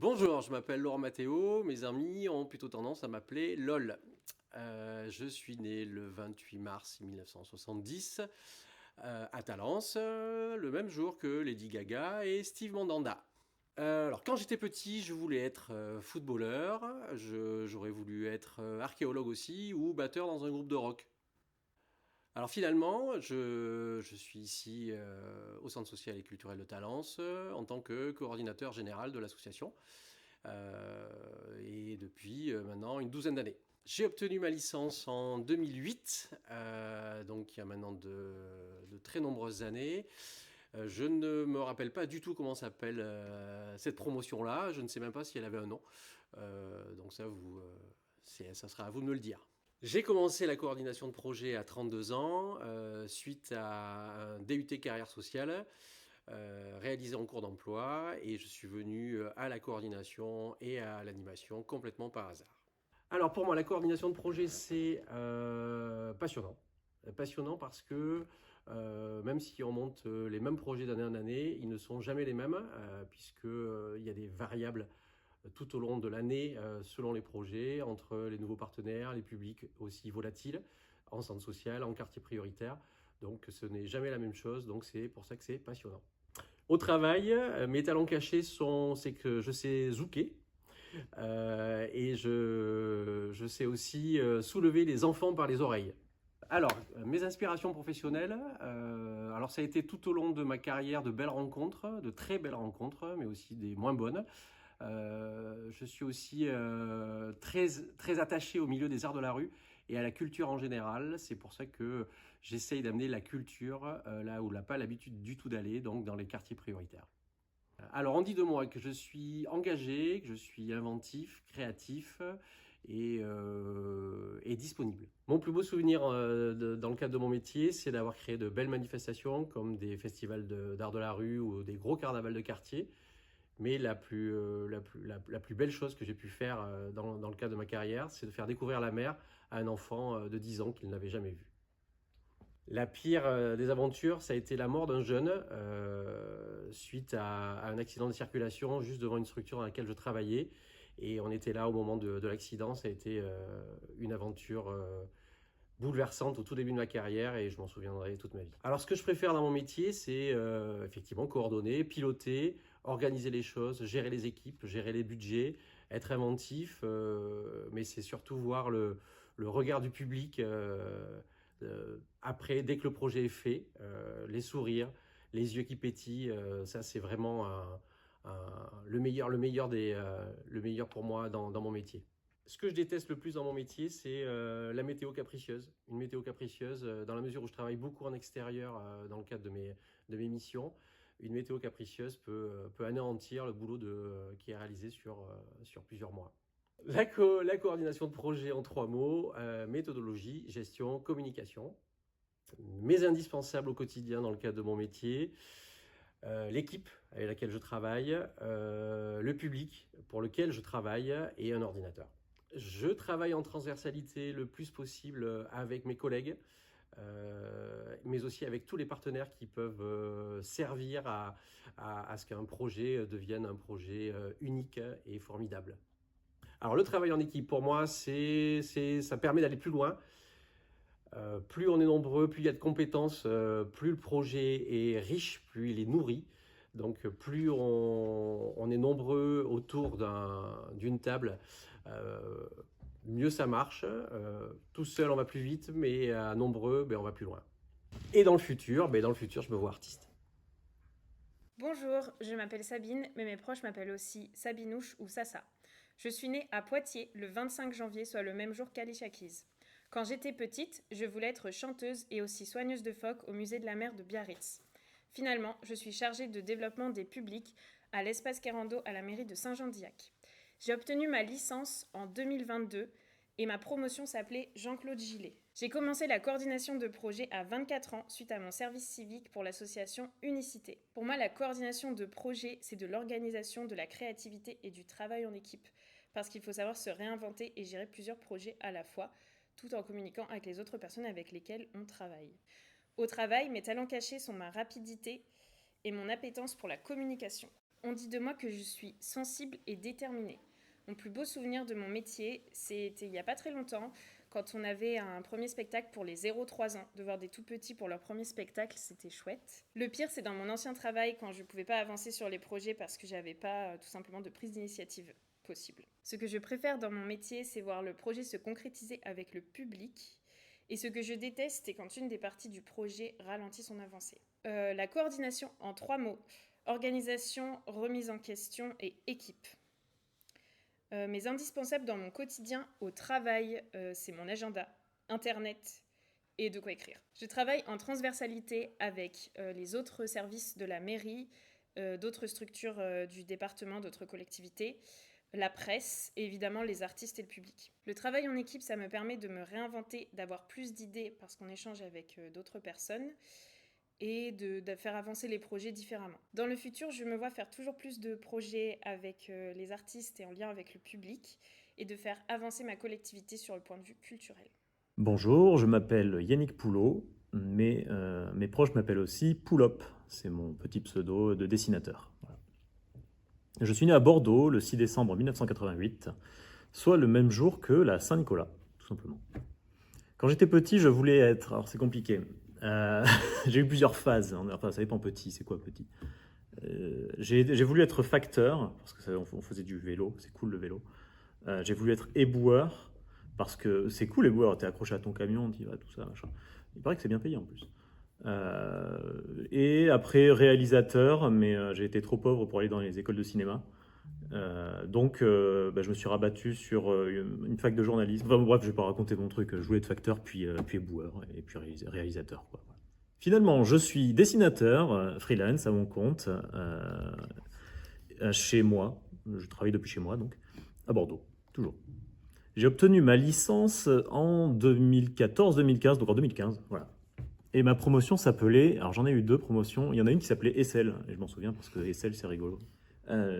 Bonjour, je m'appelle Laurent Mattéo, mes amis ont plutôt tendance à m'appeler LOL. Je suis né le 28 mars 1970 à Talence, le même jour que Lady Gaga et Steve Mandanda. Alors quand j'étais petit, je voulais être footballeur, j'aurais voulu être archéologue aussi ou batteur dans un groupe de rock. Alors finalement, je suis ici au Centre social et culturel de Talence en tant que coordinateur général de l'association et depuis maintenant une douzaine d'années. J'ai obtenu ma licence en 2008, donc il y a maintenant de très nombreuses années. Je ne me rappelle pas du tout comment s'appelle cette promotion-là. Je ne sais même pas si elle avait un nom. Donc ça, ça sera à vous de me le dire. J'ai commencé la coordination de projet à 32 ans, suite à un DUT carrière sociale réalisé en cours d'emploi, et je suis venu à la coordination et à l'animation complètement par hasard. Alors pour moi, la coordination de projet, c'est passionnant. Passionnant parce que même si on monte les mêmes projets d'année en année, ils ne sont jamais les mêmes, puisqu'il y a des variables tout au long de l'année selon les projets, entre les nouveaux partenaires, les publics aussi volatiles, en centre social, en quartier prioritaire. Donc ce n'est jamais la même chose, donc c'est pour ça que c'est passionnant. Au travail, mes talents cachés c'est que je sais zouker et je sais aussi soulever les enfants par les oreilles. Alors, mes inspirations professionnelles, alors ça a été tout au long de ma carrière de belles rencontres, de très belles rencontres, mais aussi des moins bonnes. Je suis aussi très attaché au milieu des arts de la rue et à la culture en général. C'est pour ça que j'essaye d'amener la culture là où on n'a pas l'habitude du tout d'aller, donc dans les quartiers prioritaires. Alors on dit de moi que je suis engagé, que je suis inventif, créatif et disponible. Mon plus beau souvenir dans le cadre de mon métier, c'est d'avoir créé de belles manifestations comme des festivals d'art de la rue ou des gros carnavals de quartier. Mais la plus belle chose que j'ai pu faire dans le cadre de ma carrière, c'est de faire découvrir la mer à un enfant de 10 ans qu'il n'avait jamais vu. La pire des aventures, ça a été la mort d'un jeune suite à un accident de circulation juste devant une structure dans laquelle je travaillais. Et on était là au moment de l'accident. Ça a été une aventure bouleversante au tout début de ma carrière et je m'en souviendrai toute ma vie. Alors ce que je préfère dans mon métier, c'est effectivement coordonner, piloter, organiser les choses, gérer les équipes, gérer les budgets, être inventif, mais c'est surtout voir le regard du public après, dès que le projet est fait, les sourires, les yeux qui pétillent, ça c'est vraiment le meilleur pour moi dans mon métier. Ce que je déteste le plus dans mon métier, c'est la météo capricieuse. Une météo capricieuse, dans la mesure où je travaille beaucoup en extérieur dans le cadre de mes missions, une météo capricieuse peut anéantir le boulot qui est réalisé sur plusieurs mois. La coordination de projet en trois mots, méthodologie, gestion, communication. Mes indispensables au quotidien dans le cadre de mon métier, l'équipe avec laquelle je travaille, le public pour lequel je travaille et un ordinateur. Je travaille en transversalité le plus possible avec mes collègues, mais aussi avec tous les partenaires qui peuvent servir à ce qu'un projet devienne un projet unique et formidable. Alors le travail en équipe, pour moi, ça permet d'aller plus loin. Plus on est nombreux, plus il y a de compétences, plus le projet est riche, plus il est nourri. Donc plus on est nombreux autour d'une table, mieux ça marche. Tout seul, on va plus vite, mais à nombreux, on va plus loin. Et dans le futur, je me vois artiste. Bonjour, je m'appelle Sabine, mais mes proches m'appellent aussi Sabinouche ou Sassa. Je suis née à Poitiers le 25 janvier, soit le même jour qu'Alicia Keys. Quand j'étais petite, je voulais être chanteuse et aussi soigneuse de phoques au musée de la mer de Biarritz. Finalement, je suis chargée de développement des publics à l'espace Quérando à la mairie de Saint-Jean-d'Illac. J'ai obtenu ma licence en 2022 et ma promotion s'appelait Jean-Claude Gillet. J'ai commencé la coordination de projet à 24 ans suite à mon service civique pour l'association Unicité. Pour moi, la coordination de projet, c'est de l'organisation, de la créativité et du travail en équipe. Parce qu'il faut savoir se réinventer et gérer plusieurs projets à la fois, tout en communiquant avec les autres personnes avec lesquelles on travaille. Au travail, mes talents cachés sont ma rapidité et mon appétence pour la communication. On dit de moi que je suis sensible et déterminée. Mon plus beau souvenir de mon métier, c'était il n'y a pas très longtemps, quand on avait un premier spectacle pour les 0-3 ans. De voir des tout petits pour leur premier spectacle, c'était chouette. Le pire, c'est dans mon ancien travail, quand je ne pouvais pas avancer sur les projets parce que j'avais pas tout simplement de prise d'initiative possible. Ce que je préfère dans mon métier, c'est voir le projet se concrétiser avec le public. Et ce que je déteste, c'est quand une des parties du projet ralentit son avancée. La coordination en 3 mots. Organisation, remise en question et équipe. Mes indispensables dans mon quotidien au travail, c'est mon agenda, internet et de quoi écrire. Je travaille en transversalité avec les autres services de la mairie, d'autres structures du département, d'autres collectivités, la presse et évidemment les artistes et le public. Le travail en équipe, ça me permet de me réinventer, d'avoir plus d'idées parce qu'on échange avec d'autres personnes et de faire avancer les projets différemment. Dans le futur, je me vois faire toujours plus de projets avec les artistes et en lien avec le public et de faire avancer ma collectivité sur le point de vue culturel. Bonjour, je m'appelle Yannick Poulot, mais mes proches m'appellent aussi Poulop, c'est mon petit pseudo de dessinateur. Voilà. Je suis né à Bordeaux le 6 décembre 1988, soit le même jour que la Saint-Nicolas, tout simplement. Quand j'étais petit, je voulais être... Alors c'est compliqué. J'ai eu plusieurs phases. Enfin, ça dépend petit, c'est quoi petit? J'ai voulu être facteur, parce qu'on faisait du vélo, c'est cool le vélo. J'ai voulu être éboueur, parce que c'est cool éboueur, t'es accroché à ton camion, t'y vas, tout ça, machin. Il paraît que c'est bien payé en plus. Et après réalisateur, mais j'ai été trop pauvre pour aller dans les écoles de cinéma. Donc je me suis rabattu sur une fac de journalisme. Enfin, bref, je vais pas raconter mon truc. Je voulais être facteur, puis éboueur, et puis réalisateur, quoi. Finalement, je suis dessinateur, freelance à mon compte, chez moi. Je travaille depuis chez moi, donc, à Bordeaux, toujours. J'ai obtenu ma licence en 2014-2015, donc en 2015, voilà. Et ma promotion s'appelait, alors j'en ai eu 2 promotions, il y en a une qui s'appelait Essel, et je m'en souviens parce que Essel c'est rigolo.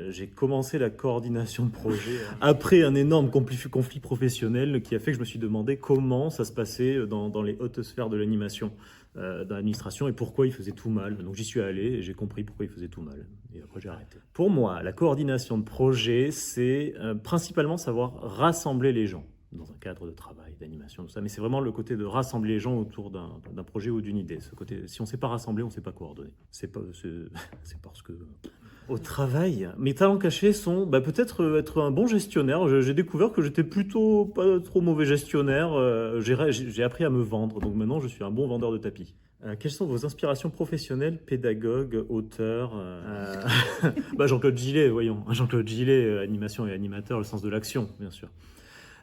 J'ai commencé la coordination de projet après un énorme conflit professionnel qui a fait que je me suis demandé comment ça se passait dans les hautes sphères de l'animation, de l'administration, et pourquoi ils faisaient tout mal. Donc j'y suis allé et j'ai compris pourquoi ils faisaient tout mal. Et après j'ai arrêté. Pour moi, la coordination de projet, c'est principalement savoir rassembler les gens dans un cadre de travail, d'animation, tout ça. Mais c'est vraiment le côté de rassembler les gens autour d'un projet ou d'une idée. Ce côté, si on ne sait pas rassembler, on ne sait pas coordonner. C'est parce que... Au travail, mes talents cachés sont peut-être être un bon gestionnaire. J'ai découvert que j'étais plutôt pas trop mauvais gestionnaire. J'ai appris à me vendre, donc maintenant je suis un bon vendeur de tapis. Quelles sont vos inspirations professionnelles, pédagogue, auteur Jean-Claude Gillet, voyons. Jean-Claude Gillet, animation et animateur, le sens de l'action, bien sûr.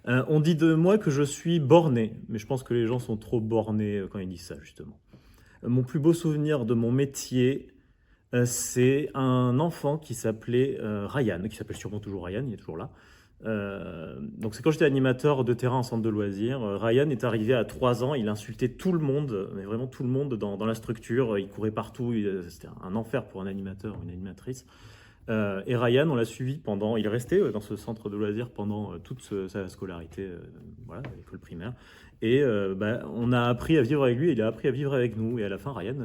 On dit de moi que je suis borné, mais je pense que les gens sont trop bornés quand ils disent ça, justement. Mon plus beau souvenir de mon métier, c'est un enfant qui s'appelait Ryan, qui s'appelle sûrement toujours Ryan, il est toujours là. Donc c'est quand j'étais animateur de terrain en centre de loisirs. Ryan est arrivé à 3 ans, il insultait tout le monde, mais vraiment tout le monde dans la structure. Il courait partout, c'était un enfer pour un animateur ou une animatrice. Et Ryan, on l'a suivi il est resté dans ce centre de loisirs pendant toute sa scolarité, voilà, à l'école primaire. Et on a appris à vivre avec lui, il a appris à vivre avec nous. Et à la fin, Ryan,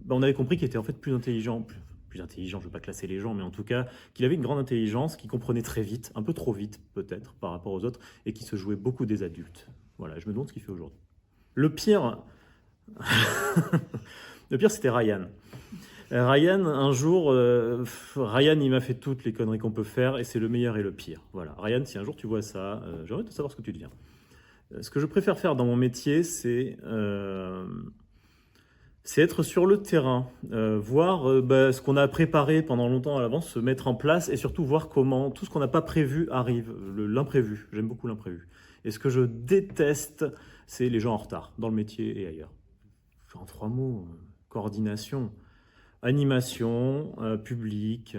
on avait compris qu'il était en fait plus intelligent, je ne veux pas classer les gens, mais en tout cas, qu'il avait une grande intelligence, qu'il comprenait très vite, un peu trop vite peut-être par rapport aux autres, et qui se jouait beaucoup des adultes. Voilà, je me demande ce qu'il fait aujourd'hui. Le pire, c'était Ryan. Ryan, un jour, Ryan, il m'a fait toutes les conneries qu'on peut faire, et c'est le meilleur et le pire. Voilà. Ryan, si un jour tu vois ça, j'ai envie de savoir ce que tu deviens. Ce que je préfère faire dans mon métier, c'est être sur le terrain, voir ce qu'on a préparé pendant longtemps à l'avance se mettre en place, et surtout voir comment tout ce qu'on n'a pas prévu arrive, l'imprévu. J'aime beaucoup l'imprévu. Et ce que je déteste, c'est les gens en retard, dans le métier et ailleurs. En 3 mots, coordination, animation, public,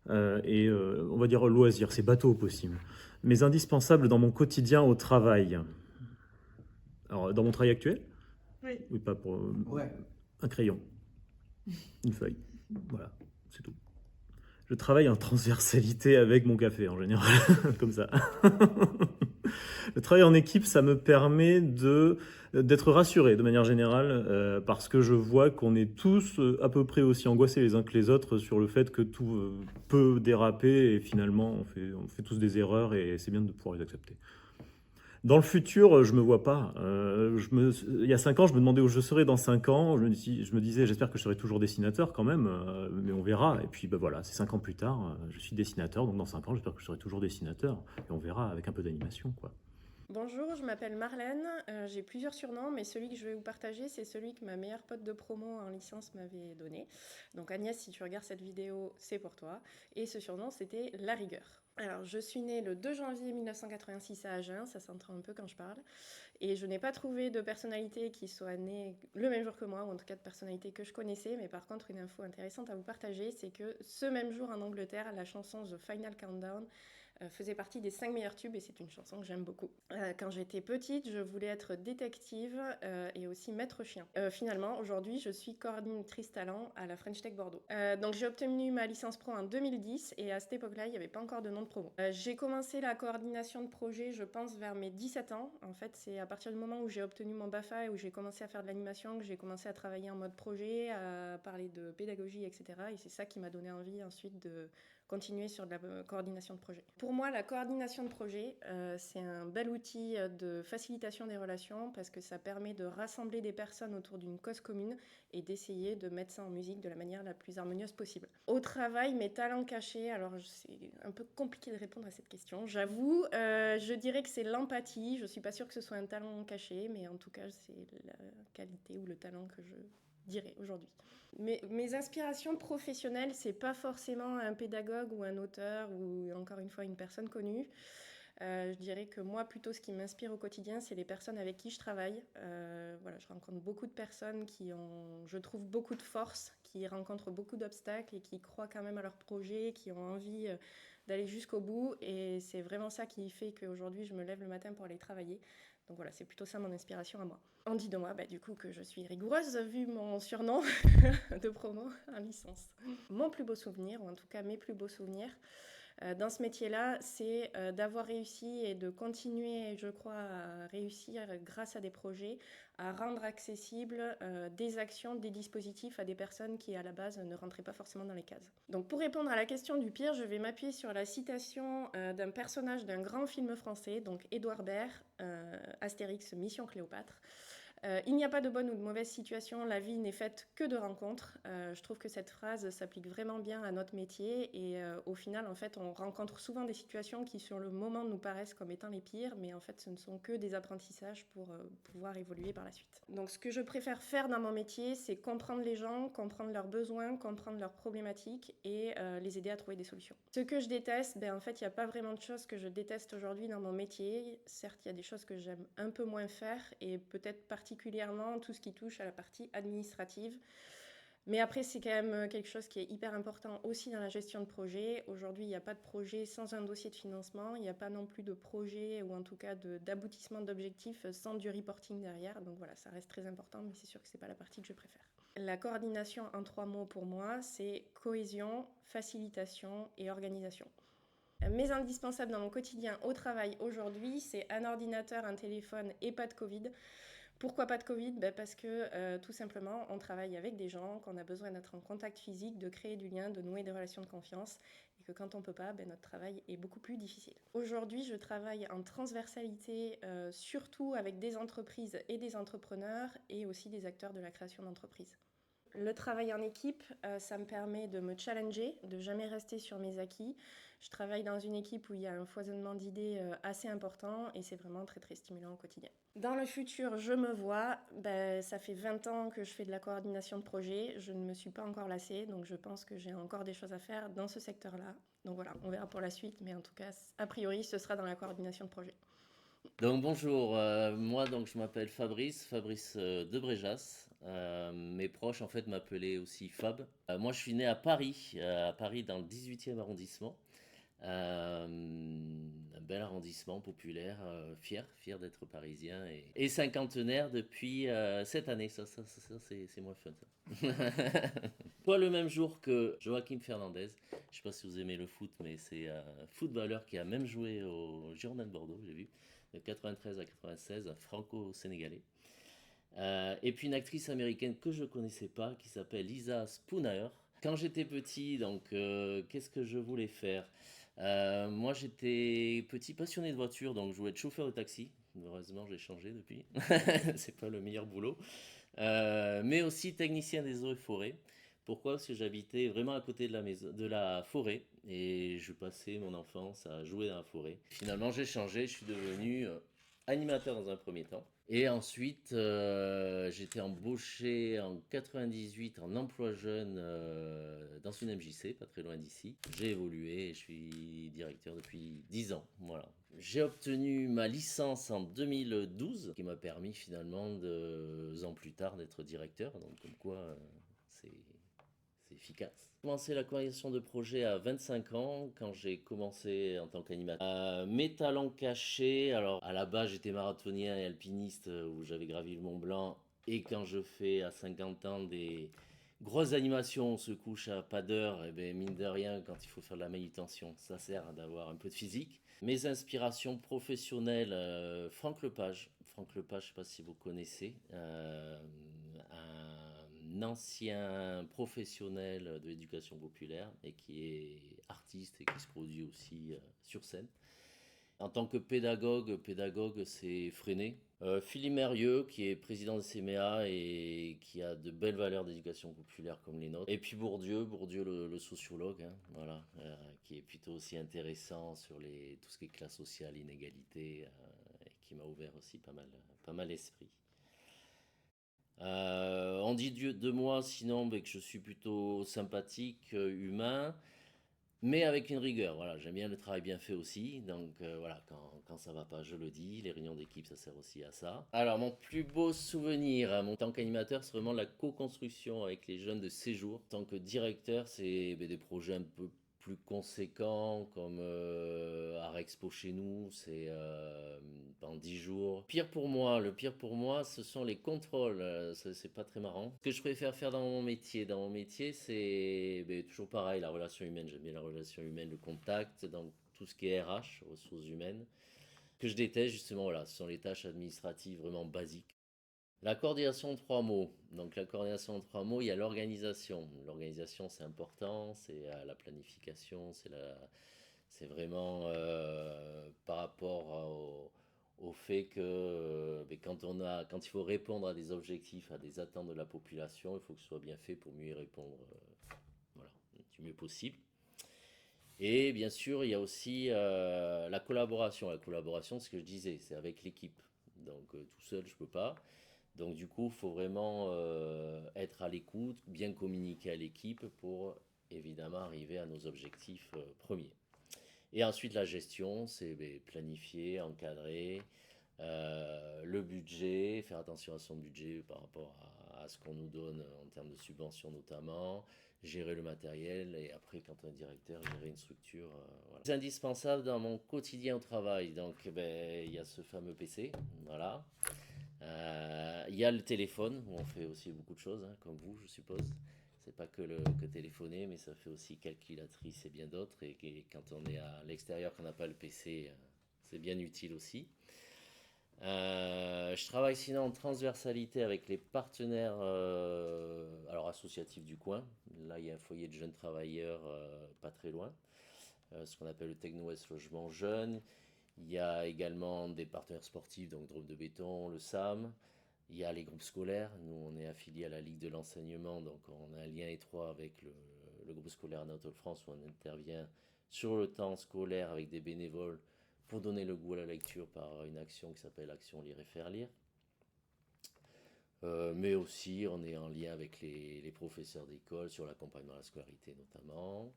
et on va dire loisir, c'est bateau au possible. Mes indispensables dans mon quotidien au travail. Alors, dans mon travail actuel ? Oui, pas pour... Ouais. Un crayon, une feuille, voilà, c'est tout. Je travaille en transversalité avec mon café en général, comme ça. Le travail en équipe, ça me permet d'être rassuré de manière générale, parce que je vois qu'on est tous à peu près aussi angoissés les uns que les autres sur le fait que tout peut déraper et finalement on fait tous des erreurs et c'est bien de pouvoir les accepter. Dans le futur, je me vois pas. Il y a 5 ans, je me demandais où je serais dans 5 ans. Je me disais, j'espère que je serai toujours dessinateur quand même, mais on verra. Et puis voilà, c'est 5 ans plus tard, je suis dessinateur, donc dans 5 ans, j'espère que je serai toujours dessinateur. Et on verra avec un peu d'animation, quoi. Bonjour, je m'appelle Marlène, j'ai plusieurs surnoms, mais celui que je vais vous partager, c'est celui que ma meilleure pote de promo en licence m'avait donné. Donc Agnès, si tu regardes cette vidéo, c'est pour toi. Et ce surnom, c'était La Rigueur. Alors, je suis née le 2 janvier 1986 à Agen, ça s'entend un peu quand je parle, et je n'ai pas trouvé de personnalité qui soit née le même jour que moi, ou en tout cas de personnalité que je connaissais, mais par contre, une info intéressante à vous partager, c'est que ce même jour en Angleterre, la chanson The Final Countdown faisait partie des 5 meilleurs tubes et c'est une chanson que j'aime beaucoup. Quand j'étais petite, je voulais être détective et aussi maître chien. Finalement, aujourd'hui, je suis coordinatrice talent à la French Tech Bordeaux. Donc j'ai obtenu ma licence pro en 2010 et à cette époque-là, il n'y avait pas encore de nom de promo. J'ai commencé la coordination de projet, je pense, vers mes 17 ans. En fait, c'est à partir du moment où j'ai obtenu mon BAFA et où j'ai commencé à faire de l'animation que j'ai commencé à travailler en mode projet, à parler de pédagogie, etc. Et c'est ça qui m'a donné envie ensuite de continuer sur de la coordination de projet. Pour moi, la coordination de projet, c'est un bel outil de facilitation des relations parce que ça permet de rassembler des personnes autour d'une cause commune et d'essayer de mettre ça en musique de la manière la plus harmonieuse possible. Au travail, mes talents cachés, alors c'est un peu compliqué de répondre à cette question, j'avoue, je dirais que c'est l'empathie. Je ne suis pas sûre que ce soit un talent caché, mais en tout cas, c'est la qualité ou le talent que je dirais aujourd'hui. Mes inspirations professionnelles, c'est pas forcément un pédagogue ou un auteur ou encore une fois une personne connue. Je dirais que moi, plutôt, ce qui m'inspire au quotidien, c'est les personnes avec qui je travaille. Voilà, je rencontre beaucoup de personnes qui ont, je trouve, beaucoup de force, qui rencontrent beaucoup d'obstacles et qui croient quand même à leur projet, qui ont envie d'aller jusqu'au bout. Et c'est vraiment ça qui fait qu'aujourd'hui, je me lève le matin pour aller travailler. Donc voilà, c'est plutôt ça mon inspiration à moi. On dit de moi, du coup, que je suis rigoureuse, vu mon surnom de promo en licence. Mon plus beau souvenir, ou en tout cas mes plus beaux souvenirs, dans ce métier-là, c'est d'avoir réussi et de continuer, je crois, à réussir grâce à des projets, à rendre accessibles des actions, des dispositifs à des personnes qui, à la base, ne rentraient pas forcément dans les cases. Donc, pour répondre à la question du pire, je vais m'appuyer sur la citation d'un personnage d'un grand film français, donc Édouard Baird, Astérix, Mission Cléopâtre. Il n'y a pas de bonne ou de mauvaise situation, la vie n'est faite que de rencontres. Je trouve que cette phrase s'applique vraiment bien à notre métier et au final, en fait, on rencontre souvent des situations qui, sur le moment, nous paraissent comme étant les pires, mais en fait, ce ne sont que des apprentissages pour pouvoir évoluer par la suite. Donc, ce que je préfère faire dans mon métier, c'est comprendre les gens, comprendre leurs besoins, comprendre leurs problématiques et les aider à trouver des solutions. Ce que je déteste, en fait, il n'y a pas vraiment de choses que je déteste aujourd'hui dans mon métier. Certes, il y a des choses que j'aime un peu moins faire et peut-être particulièrement tout ce qui touche à la partie administrative. Mais après, c'est quand même quelque chose qui est hyper important aussi dans la gestion de projet. Aujourd'hui, il n'y a pas de projet sans un dossier de financement. Il n'y a pas non plus de projet ou en tout cas d'aboutissement d'objectifs sans du reporting derrière. Donc voilà, ça reste très important, mais c'est sûr que ce n'est pas la partie que je préfère. La coordination en 3 mots pour moi, c'est cohésion, facilitation et organisation. Mes indispensables dans mon quotidien au travail aujourd'hui, c'est un ordinateur, un téléphone et pas de Covid. Pourquoi pas de Covid ? Parce que tout simplement, on travaille avec des gens, qu'on a besoin d'être en contact physique, de créer du lien, de nouer des relations de confiance, et que quand on ne peut pas, notre travail est beaucoup plus difficile. Aujourd'hui, je travaille en transversalité, surtout avec des entreprises et des entrepreneurs, et aussi des acteurs de la création d'entreprises. Le travail en équipe, ça me permet de me challenger, de jamais rester sur mes acquis. Je travaille dans une équipe où il y a un foisonnement d'idées assez important et c'est vraiment très très stimulant au quotidien. Dans le futur, je me vois, ça fait 20 ans que je fais de la coordination de projet, je ne me suis pas encore lassée, donc je pense que j'ai encore des choses à faire dans ce secteur-là. Donc voilà, on verra pour la suite, mais en tout cas, a priori, ce sera dans la coordination de projet. Donc bonjour, moi donc je m'appelle Fabrice de Bréjas. Mes proches en fait m'appelaient aussi Fab. Moi je suis né à Paris dans le 18e arrondissement. Un bel arrondissement populaire, fier d'être parisien et cinquantenaire depuis cette année. Ça c'est moins fun ça. Pas le même jour que Joaquim Fernandez. Je ne sais pas si vous aimez le foot, mais c'est un footballeur qui a même joué au Girondins de Bordeaux, j'ai vu, de 93 à 96, un franco-sénégalais. Et puis une actrice américaine que je ne connaissais pas, qui s'appelle Lisa Spooner. Quand j'étais petit, donc qu'est-ce que je voulais faire? Moi j'étais petit passionné de voiture, donc je voulais être chauffeur de taxi. Heureusement j'ai changé depuis, c'est pas le meilleur boulot. Mais aussi technicien des eaux et forêts. Pourquoi? Parce que j'habitais vraiment à côté de la maison, de la forêt, et je passais mon enfance à jouer dans la forêt. Finalement j'ai changé, je suis devenu animateur dans un premier temps. Et ensuite, j'étais embauché en 98 en emploi jeune dans une MJC, pas très loin d'ici. J'ai évolué et je suis directeur depuis 10 ans. Voilà. J'ai obtenu ma licence en 2012, qui m'a permis finalement 2 ans plus tard d'être directeur. Donc comme quoi, c'est efficace. J'ai commencé la coordination de projet à 25 ans quand j'ai commencé en tant qu'animateur. Mes talents cachés, alors à la base j'étais marathonien et alpiniste où j'avais gravi le Mont Blanc, et quand je fais à 50 ans des grosses animations, on se couche à pas d'heure, et bien mine de rien quand il faut faire de la manutention, ça sert d'avoir un peu de physique. Mes inspirations professionnelles, Franck Lepage. Franck Lepage, je ne sais pas si vous connaissez, un ancien professionnel de l'éducation populaire et qui est artiste et qui se produit aussi sur scène. En tant que pédagogue c'est Freinet. Philippe Mérieux, qui est président de CMA et qui a de belles valeurs d'éducation populaire comme les nôtres. Et puis Bourdieu le sociologue, hein, voilà, qui est plutôt aussi intéressant sur tout ce qui est classe sociale, inégalité, et qui m'a ouvert aussi pas mal l'esprit. On dit de moi sinon que je suis plutôt sympathique, humain, mais avec une rigueur. Voilà, j'aime bien le travail bien fait aussi. Donc voilà, quand ça va pas, je le dis. Les réunions d'équipe, ça sert aussi à ça. Alors mon plus beau souvenir, en tant qu'animateur, c'est vraiment la co-construction avec les jeunes de séjour. En tant que directeur, c'est des projets un peu plus conséquents comme Art Expo chez nous, c'est pendant 10 jours. Le pire pour moi, ce sont les contrôles. C'est pas très marrant. Ce que je préfère faire dans mon métier, c'est toujours pareil, la relation humaine. J'aime bien la relation humaine, le contact, donc tout ce qui est RH, ressources humaines. Ce que je déteste justement, voilà, ce sont les tâches administratives vraiment basiques. La coordination en 3 mots. Donc la coordination en 3 mots, il y a l'organisation. L'organisation, c'est important, c'est la planification, c'est vraiment par rapport au fait que quand il faut répondre à des objectifs, à des attentes de la population, il faut que ce soit bien fait pour mieux y répondre, voilà, du mieux possible. Et bien sûr, il y a aussi la collaboration. La collaboration, c'est ce que je disais, c'est avec l'équipe. Donc tout seul, je peux pas. Donc du coup, il faut vraiment être à l'écoute, bien communiquer à l'équipe pour évidemment arriver à nos objectifs premiers. Et ensuite, la gestion, c'est planifier, encadrer le budget, faire attention à son budget par rapport à ce qu'on nous donne en termes de subventions notamment, gérer le matériel et après, quand on est directeur, gérer une structure. Voilà. C'est indispensable dans mon quotidien au travail. Donc, il y a ce fameux PC, voilà. Il y a le téléphone où on fait aussi beaucoup de choses, hein, comme vous, je suppose. C'est pas que téléphoner, mais ça fait aussi calculatrice et bien d'autres. Et quand on est à l'extérieur, qu'on n'a pas le PC, c'est bien utile aussi. Je travaille sinon en transversalité avec les partenaires alors associatifs du coin. Là, il y a un foyer de jeunes travailleurs pas très loin, ce qu'on appelle le Techno-Ouest Logement Jeune. Il y a également des partenaires sportifs, donc Drôme de Béton, le SAM. Il y a les groupes scolaires. Nous, on est affilié à la Ligue de l'enseignement, donc on a un lien étroit avec le groupe scolaire Anatole-France où on intervient sur le temps scolaire avec des bénévoles pour donner le goût à la lecture par une action qui s'appelle Action Lire et Faire Lire. Mais aussi, on est en lien avec les professeurs d'école sur l'accompagnement à la scolarité notamment.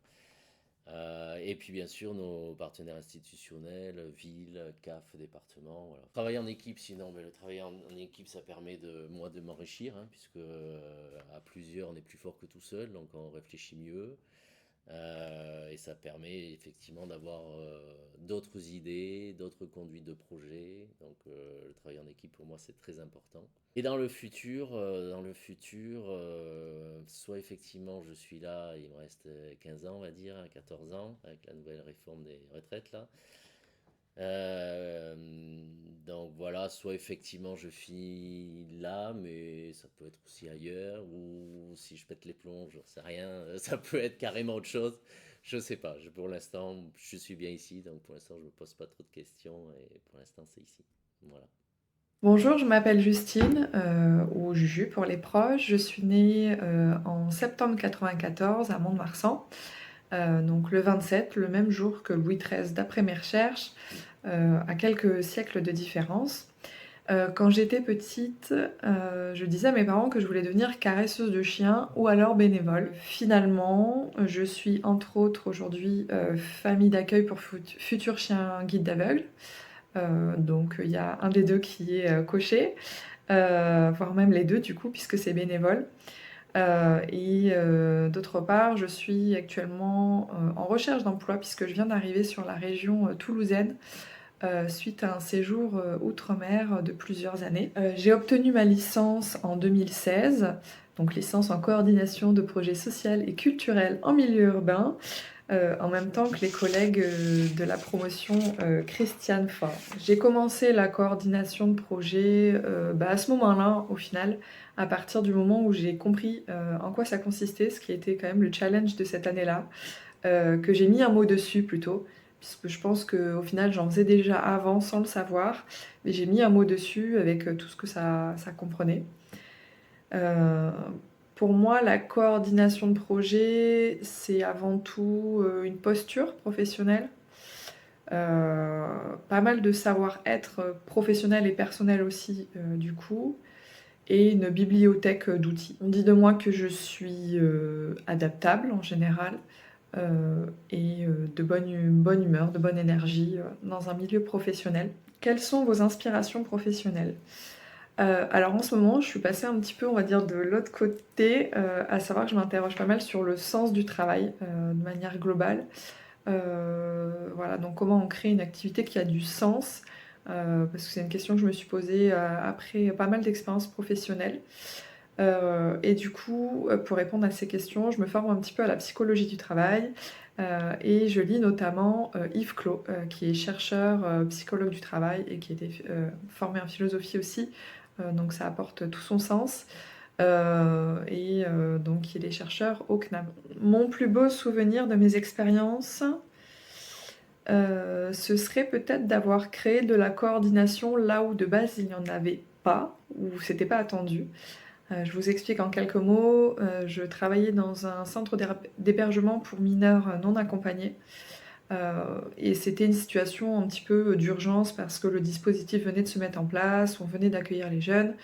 Et puis bien sûr nos partenaires institutionnels, villes, CAF, départements. Voilà. Travailler en équipe, sinon, le travail en équipe, ça permet de m'enrichir, hein, puisque à plusieurs, on est plus fort que tout seul, donc on réfléchit mieux. Et ça permet effectivement d'avoir d'autres idées, d'autres conduites de projet. Donc le travail en équipe pour moi c'est très important. Et soit effectivement je suis là, il me reste 15 ans on va dire, 14 ans avec la nouvelle réforme des retraites là. Euh, donc voilà, soit effectivement je finis là, mais ça peut être aussi ailleurs, ou si je pète les plombs, j'en sais rien, ça peut être carrément autre chose. Je sais pas, pour l'instant, je suis bien ici, donc pour l'instant, je me pose pas trop de questions, et pour l'instant, c'est ici. Voilà. Bonjour, je m'appelle Justine, ou Juju pour les proches. Je suis née en septembre 94 à Mont-de-Marsan, donc le 27, le même jour que Louis XIII d'après mes recherches, à quelques siècles de différence. Quand j'étais petite, je disais à mes parents que je voulais devenir caresseuse de chiens ou alors bénévole. Finalement, je suis entre autres aujourd'hui famille d'accueil pour futurs chiens guides d'aveugles. Donc il y a un des deux qui est coché, voire même les deux du coup, puisque c'est bénévole. Et d'autre part, je suis actuellement en recherche d'emploi puisque je viens d'arriver sur la région toulousaine suite à un séjour outre-mer de plusieurs années. J'ai obtenu ma licence en 2016, donc licence en coordination de projets sociaux et culturels en milieu urbain, en même temps que les collègues de la promotion Christiane Faure. J'ai commencé la coordination de projet à ce moment-là, au final, à partir du moment où j'ai compris en quoi ça consistait, ce qui était quand même le challenge de cette année-là, que j'ai mis un mot dessus plutôt, puisque je pense qu'au final j'en faisais déjà avant sans le savoir, mais j'ai mis un mot dessus avec tout ce que ça comprenait. Pour moi, la coordination de projet, c'est avant tout une posture professionnelle, pas mal de savoir-être professionnel et personnel aussi du coup, et une bibliothèque d'outils. On dit de moi que je suis adaptable en général, et de bonne humeur, de bonne énergie dans un milieu professionnel. Quelles sont vos inspirations professionnelles ? Alors en ce moment, je suis passée un petit peu, on va dire, de l'autre côté, à savoir que je m'interroge pas mal sur le sens du travail de manière globale. Voilà, donc comment on crée une activité qui a du sens, parce que c'est une question que je me suis posée après pas mal d'expériences professionnelles. Et du coup, pour répondre à ces questions, je me forme un petit peu à la psychologie du travail et je lis notamment Yves Clos, qui est chercheur psychologue du travail et qui était formé en philosophie aussi, donc ça apporte tout son sens. Donc il est chercheur au CNAM. Mon plus beau souvenir de mes expériences, ce serait peut-être d'avoir créé de la coordination là où de base il n'y en avait pas, ou c'était pas attendu. Je vous explique en quelques mots. Je travaillais dans un centre d'hébergement pour mineurs non accompagnés. Et c'était une situation un petit peu d'urgence parce que le dispositif venait de se mettre en place, on venait d'accueillir les jeunes.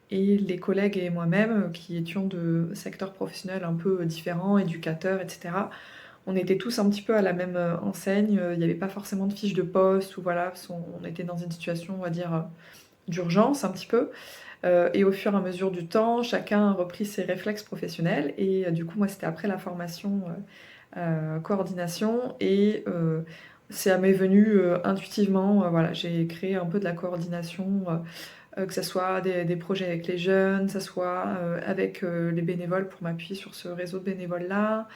Et les collègues et moi-même, qui étions de secteurs professionnels un peu différents, éducateurs, etc., on était tous un petit peu à la même enseigne. Il n'y avait pas forcément de fiche de poste, ou voilà, on était dans une situation, on va dire, d'urgence un petit peu. Et au fur et à mesure du temps, chacun a repris ses réflexes professionnels. Et du coup, moi, c'était après la formation coordination. Et ça m'est venu intuitivement. Voilà, j'ai créé un peu de la coordination, que ce soit des projets avec les jeunes, que ce soit avec les bénévoles pour m'appuyer sur ce réseau de bénévoles-là.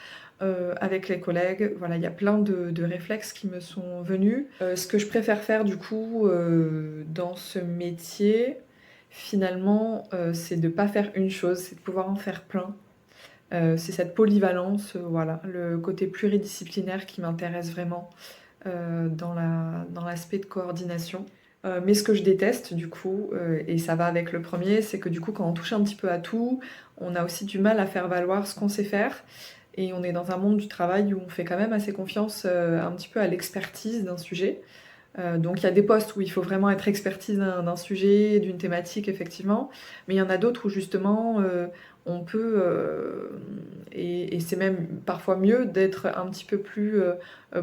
Avec les collègues, voilà, il y a plein de réflexes qui me sont venus. Ce que je préfère faire du coup dans ce métier, finalement, c'est de ne pas faire une chose, c'est de pouvoir en faire plein. C'est cette polyvalence, voilà, le côté pluridisciplinaire qui m'intéresse vraiment dans l'aspect de coordination. Mais ce que je déteste du coup, et ça va avec le premier, c'est que du coup quand on touche un petit peu à tout, on a aussi du mal à faire valoir ce qu'on sait faire. Et on est dans un monde du travail où on fait quand même assez confiance un petit peu à l'expertise d'un sujet. Donc il y a des postes où il faut vraiment être expertise d'un sujet, d'une thématique, effectivement. Mais il y en a d'autres où justement on peut, et c'est même parfois mieux d'être un petit peu plus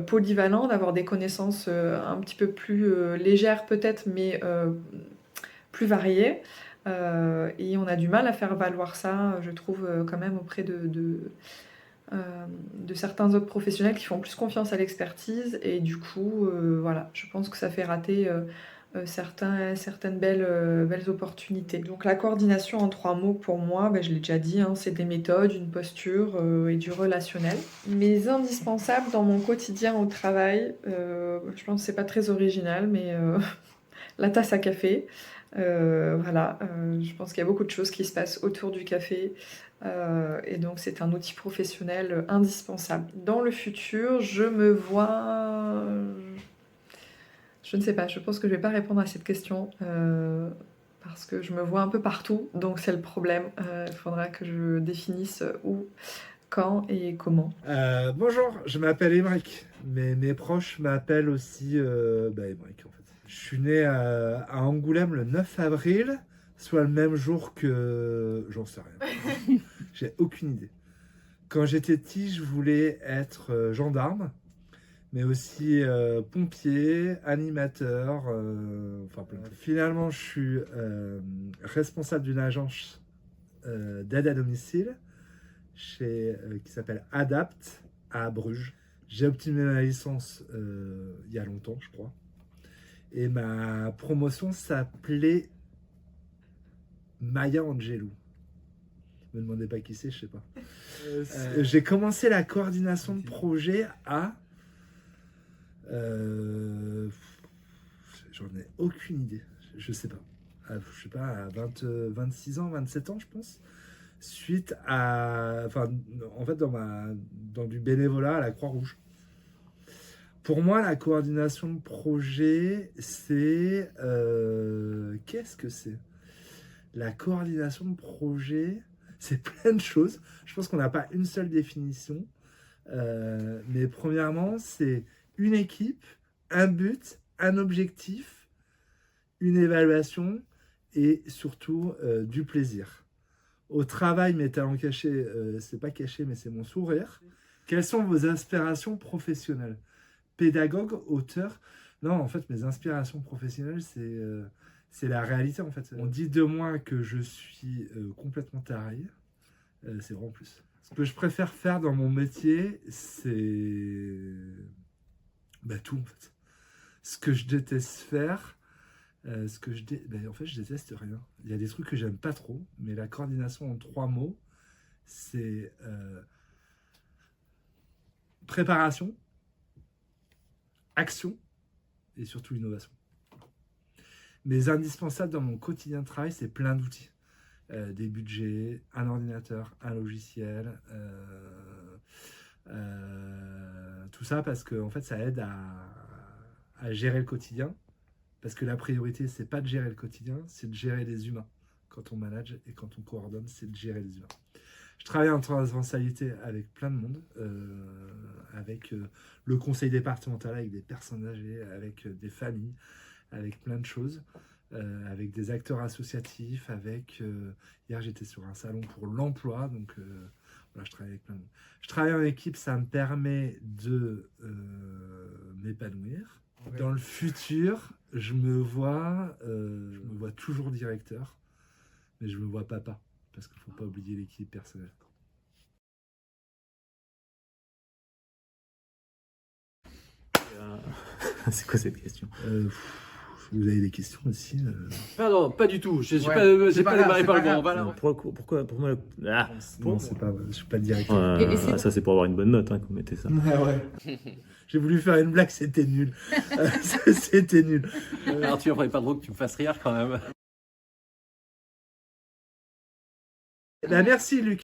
polyvalent, d'avoir des connaissances un petit peu plus légères peut-être, mais plus variées. Et on a du mal à faire valoir ça, je trouve, quand même auprès de certains autres professionnels qui font plus confiance à l'expertise et du coup, voilà, je pense que ça fait rater certaines belles opportunités. Donc la coordination en 3 mots pour moi, je l'ai déjà dit, hein, c'est des méthodes, une posture et du relationnel. Mes indispensables dans mon quotidien au travail, je pense que c'est pas très original, mais la tasse à café. Voilà, je pense qu'il y a beaucoup de choses qui se passent autour du café et donc c'est un outil professionnel indispensable. Dans le futur, je me vois... Je ne sais pas, je pense que je ne vais pas répondre à cette question parce que je me vois un peu partout, donc c'est le problème. Il faudra que je définisse où, quand et comment. Bonjour, je m'appelle Émeric, mais mes proches m'appellent aussi Émeric en fait. Je suis né à Angoulême le 9 avril, soit le même jour que... J'en sais rien. J'ai aucune idée. Quand j'étais petit, je voulais être gendarme, mais aussi pompier, animateur, enfin plein de trucs. Finalement, je suis responsable d'une agence d'aide à domicile qui s'appelle Adapt à Bruges. J'ai obtenu ma licence il y a longtemps, je crois. Et ma promotion s'appelait Maya Angelou. Ne me demandez pas qui c'est, je sais pas. J'ai commencé la coordination de projet à... j'en ai aucune idée. Je sais pas. Je sais pas, à 26 ans, 27 ans, je pense. Suite à... Enfin, en fait, dans du bénévolat à la Croix-Rouge. Pour moi, la coordination de projet, c'est... qu'est-ce que c'est? La coordination de projet, c'est plein de choses. Je pense qu'on n'a pas une seule définition. Mais premièrement, c'est une équipe, un but, un objectif, une évaluation et surtout du plaisir. Au travail, mes talents cachés, c'est pas caché, mais c'est mon sourire. Quelles sont vos inspirations professionnelles? Pédagogue, auteur? Non, en fait, mes inspirations professionnelles, c'est la réalité, en fait. On dit de moi que je suis complètement taré. C'est vraiment plus. Ce que je préfère faire dans mon métier, c'est tout, en fait. Ce que je déteste faire, en fait, je déteste rien. Il y a des trucs que j'aime pas trop, mais la coordination en 3 mots, c'est préparation, action et surtout innovation. Mes indispensables dans mon quotidien de travail, c'est plein d'outils. Des budgets, un ordinateur, un logiciel, tout ça parce que en fait, ça aide à gérer le quotidien. Parce que la priorité, c'est pas de gérer le quotidien, c'est de gérer les humains. Quand on manage et quand on coordonne, c'est de gérer les humains. Je travaille en transversalité avec plein de monde, avec le conseil départemental, avec des personnes âgées, avec des familles, avec plein de choses, avec des acteurs associatifs, hier j'étais sur un salon pour l'emploi, donc voilà, je travaille avec plein de monde. Je travaille en équipe, ça me permet de m'épanouir. Ouais. Dans le futur, je me vois toujours directeur, mais je me vois papa, parce qu'il ne faut pas oublier l'équilibre personnel. C'est quoi cette question? Vous avez des questions aussi Ah non, pas du tout. J'ai Ouais, pas démarré par le bon. Voilà. Pourquoi pour moi non, c'est pas, je suis pas le directeur. Ça c'est pour avoir une bonne note qu'on mettait ça. Ouais. J'ai voulu faire une blague, c'était nul. C'était nul. Alors tu n'aurais pas trop que tu me fasses rire quand même. Merci Luc.